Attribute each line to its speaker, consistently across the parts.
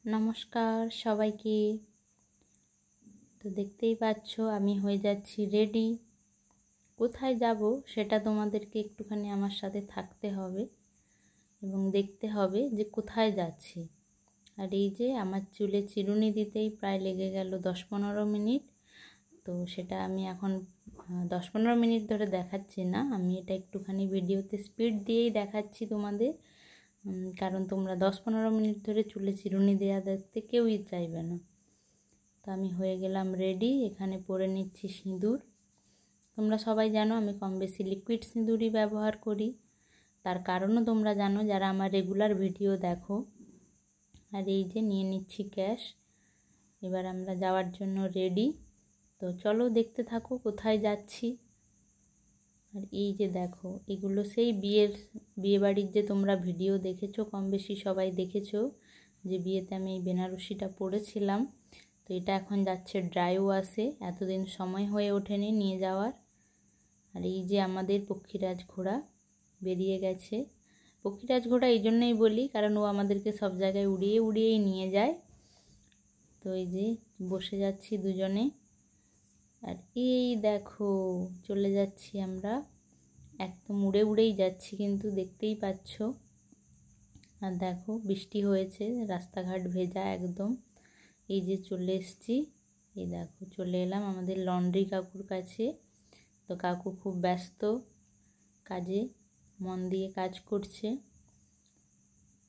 Speaker 1: নমস্কার সবাইকে। তো দেখতেই পাচ্ছ আমি হয়ে যাচ্ছি রেডি। কোথায় যাব সেটা তোমাদেরকে একটুখানি আমার সাথে থাকতে হবে এবং দেখতে হবে যে কোথায় যাচ্ছি। আর এই যে আমার চুলে চিরুনি দিতেই প্রায় লেগে গেল 10-15 মিনিট। তো সেটা আমি এখন 10-15 মিনিট ধরে দেখাচ্ছি না, আমি এটা একটুখানি ভিডিওতে স্পিড দিয়েই দেখাচ্ছি তোমাদের, কারণ তোমরা 10-15 মিনিট ধরে চুলে চিরুনি দেওয়া দেখতে কেউই চাইবে না। তো আমি হয়ে গেলাম রেডি। এখানে পরে নিচ্ছি সিঁদুর। তোমরা সবাই জানো আমি কম বেশি লিকুইড সিঁদুরই ব্যবহার করি, তার কারণও তোমরা জানো যারা আমার রেগুলার ভিডিও দেখো। আর এই যে নিয়ে নিচ্ছি ক্যাশ। এবার আমরা যাওয়ার জন্য রেডি। তো চলো দেখতে থাকো কোথায় যাচ্ছি। আর এই যে দেখো, এগুলো সেই বিয়ে বাড়ির যে তোমরা ভিডিও দেখেছো, কম বেশি সবাই দেখেছো যে বিয়েতে আমি এই বেনারসিটা পরেছিলাম। তো এটা এখন যাচ্ছে ড্রাই ওয়াশে, এতদিন সময় হয়ে ওঠেনি নিয়ে যাওয়ার। আর এই যে আমাদের পক্ষীরাজ ঘোড়া বেরিয়ে গেছে। পক্ষীরাজ ঘোড়া এই জন্যই বলি কারণ ও আমাদেরকে সব জায়গায় উড়িয়েই নিয়ে যায়। তো এই যে বসে যাচ্ছি দুজনে। আর এই দেখো চলে যাচ্ছি আমরা, একদম উড়েই যাচ্ছি, কিন্তু দেখতেই পাচ্ছ। আর দেখো বৃষ্টি হয়েছে, রাস্তাঘাট ভেজা একদম। এই যে চলে এসছি, এই দেখো চলে এলাম আমাদের লন্ড্রি কাকুর কাছে। তো কাকু খুব ব্যস্ত কাজে, মন দিয়ে কাজ করছে।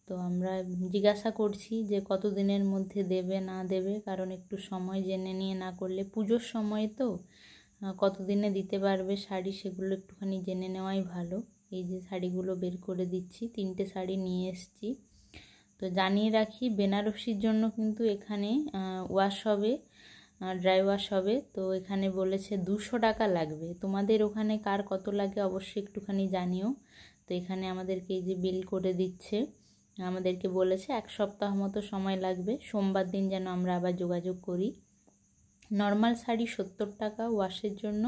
Speaker 1: তো আমরা জিজ্ঞাসা করছি যে কতদিনের মধ্যে দেবে না দেবে, কারণ একটু সময় জেনে নিয়ে না করলে, পুজোর সময় তো কতদিনে দিতে পারবে শাড়ি সেগুলো একটুখানি জেনে নেওয়াই ভালো। এই যে শাড়িগুলো বের করে দিচ্ছি, 3টে শাড়ি নিয়ে এসছি। তো জানিয়ে রাখি বেনারসির জন্য কিন্তু এখানে ওয়াশ হবে, ড্রাই ওয়াশ হবে। তো এখানে বলেছে 200 টাকা লাগবে। তোমাদের ওখানে কার কত লাগে অবশ্যই একটুখানি জানিও। তো এখানে আমাদেরকে এই যে বিল করে দিচ্ছে, আমাদেরকে বলেছে 1 সপ্তাহ মতো সময় লাগবে, সোমবার দিন যেন আমরা আবার যোগাযোগ করি। নর্মাল শাড়ি 70 টাকা ওয়াশের জন্য,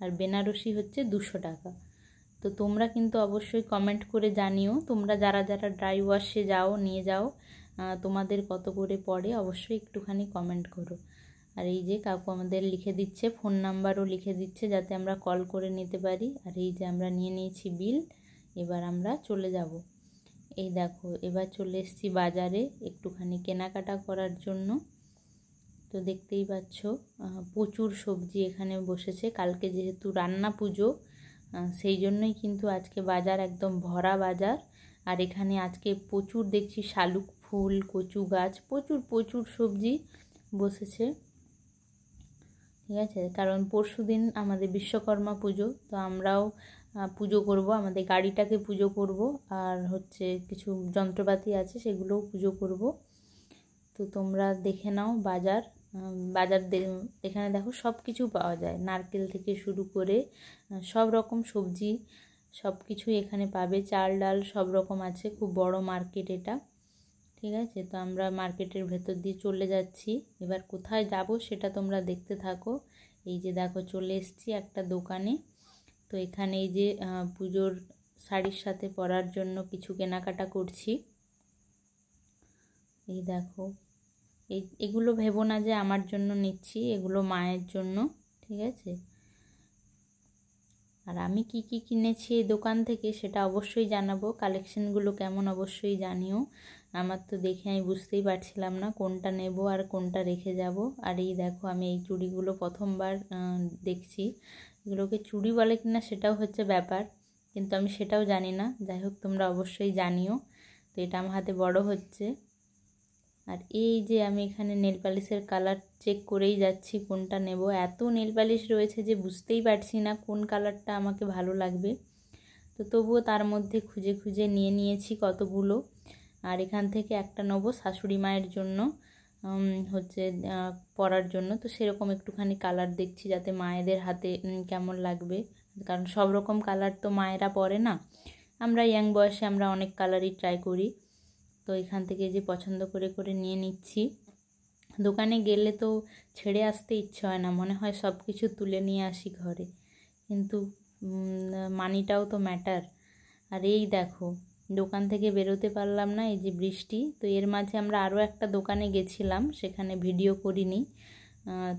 Speaker 1: আর বেনারসি হচ্ছে 200 টাকা। তো তোমরা কিন্তু অবশ্যই কমেন্ট করে জানিও, তোমরা যারা যারা ড্রাই ওয়াশে নিয়ে যাও তোমাদের কত করে পড়ে অবশ্যই একটুখানি কমেন্ট করো। আর এই যে কাকু আমাদের লিখে দিচ্ছে, ফোন নাম্বারও লিখে দিচ্ছে যাতে আমরা কল করে নিতে পারি। আর এই যে আমরা নিয়ে নিয়েছি বিল, এবার আমরা চলে যাব। এই দেখো এবার চলে এসেছি বাজারে একটুখানি কেনাকাটা করার জন্য। তো দেখতেই পাচ্ছ প্রচুর সবজি এখানে বসেছে, কালকে যেহেতু রান্না পুজো সেই জন্যই কিন্তু আজকে বাজার একদম ভরা বাজার। আর এখানে আজকে প্রচুর দেখছি শালুক ফুল, কচু গাছ, প্রচুর সবজি বসেছে। ঠিক আছে, কারণ পরশুদিন আমাদের বিশ্বকর্মা পুজো, তো আমরাও পুজো করব, আমাদের গাড়িটাকে পুজো করব, আর হচ্ছে কিছু যন্ত্রপাতি আছে সেগুলোও পুজো করব। তো তোমরা দেখে নাও বাজার। এখানে দেখো সব কিছু পাওয়া যায়, নারকেল থেকে শুরু করে সব রকম সবজি সব কিছুই এখানে পাবে, চাল ডাল সব রকম আছে। খুব বড় মার্কেট এটা। ঠিক আছে, তো আমরা মার্কেটের ভেতর দিয়ে চলে যাচ্ছি। এবার কোথায় যাব সেটা তোমরা দেখতে থাকো। এই যে দেখো চলে এসেছি একটা দোকানে। তো এখানে এই যে পুজোর শাড়ির সাথে পরার জন্য কিছু কেনাকাটা করছি। এই দেখো এগুলো ভেবো না যে আমার জন্য নিচ্ছি, এগুলো মায়ের জন্য। ঠিক আছে, আর আমি কি কি কিনেছি এই দোকান থেকে সেটা অবশ্যই জানাবো, কালেকশনগুলো কেমন অবশ্যই জানিও। আমার তো দেখে আমি বুঝতেই পারছিলাম না কোনটা নেব আর কোনটা রেখে যাব। আর এই দেখো আমি এই চুড়িগুলো প্রথমবার দেখছি, এগুলোকে চুড়ি বলে কিনা সেটাও হচ্ছে ব্যাপার, কিন্তু আমি সেটাও জানি না। যাই হোক তোমরা অবশ্যই জানিও। তো এটা আমার হাতে বড় হচ্ছে। আর এই যে আমি এখানে নেল পালিশের কালার চেক করেই যাচ্ছি কোনটা নেব, এত নেল পালিশ রয়েছে যে বুঝতেই পারছি না কোন কালারটা আমাকে ভালো লাগবে। তো তবুও তার মধ্যে খুঁজে নিয়ে নিয়েছি কতগুলো। আর এখান থেকে একটা নেবো শাশুড়ি মায়ের জন্য, হচ্ছে পরার জন্য। তো সেরকম একটুখানি কালার দেখছি যাতে মায়েদের হাতে কেমন লাগবে, কারণ সব রকম কালার তো মায়েরা পরে না, আমরা ইয়াং বয়সে আমরা অনেক কালারই ট্রাই করি। তো এখান থেকে যে পছন্দ করে নিয়ে নিচ্ছি। দোকানে গেলে তো ছেড়ে আসতে ইচ্ছে হয় না, মনে হয় সব কিছু তুলে নিয়ে আসি ঘরে, কিন্তু মানিটাও তো ম্যাটার। আর এই দেখো দোকান থেকে বেরোতে পারলাম না, এই যে বৃষ্টি। তো এর মাঝে আমরা আরও একটা দোকানে গেছিলাম, সেখানে ভিডিও করিনি।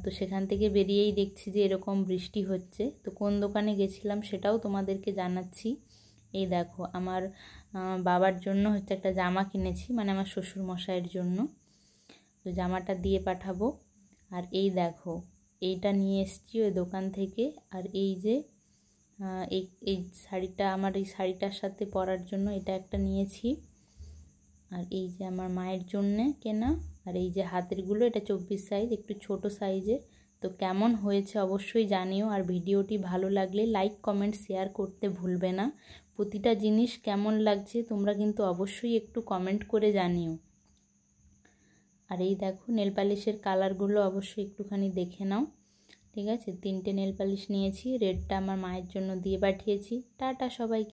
Speaker 1: তো সেখান থেকে বেরিয়েই দেখছি যে এরকম বৃষ্টি হচ্ছে। তো কোন দোকানে গেছিলাম সেটাও তোমাদেরকে জানাচ্ছি। এই দেখো, আমার বাবার জন্য হচ্ছে একটা জামা কিনেছি, মানে আমার শ্বশুর মশাইয়ের জন্য। তো জামাটা দিয়ে পাঠাবো। আর এই দেখো, এইটা নিয়ে এসছি ওই দোকান থেকে। আর এই যে এই শাড়িটা, আমার এই শাড়িটার সাথে পরার জন্য এটা একটা নিয়েছি। আর এই যে আমার মায়ের জন্যে কেনা। আর এই যে হাতেরগুলো, এটা 24 সাইজ, একটু ছোট সাইজের। তো কেমন হয়েছে অবশ্যই জানিও। আর ভিডিওটি ভালো লাগলে লাইক কমেন্ট শেয়ার করতে ভুলবে না। প্রতিটা জিনিস কেমন লাগছে তোমরা কিন্তু অবশ্যই একটু কমেন্ট করে জানিও। আর এই দেখো, নেল পালিশের কালারগুলো অবশ্যই একটুখানি দেখে নাও। ঠিক আছে, 3টে নেল পালিশ নিয়েছি। রেডটা আমার মায়ের জন্য দিয়ে পাঠিয়েছি। টাটা সবাইকে।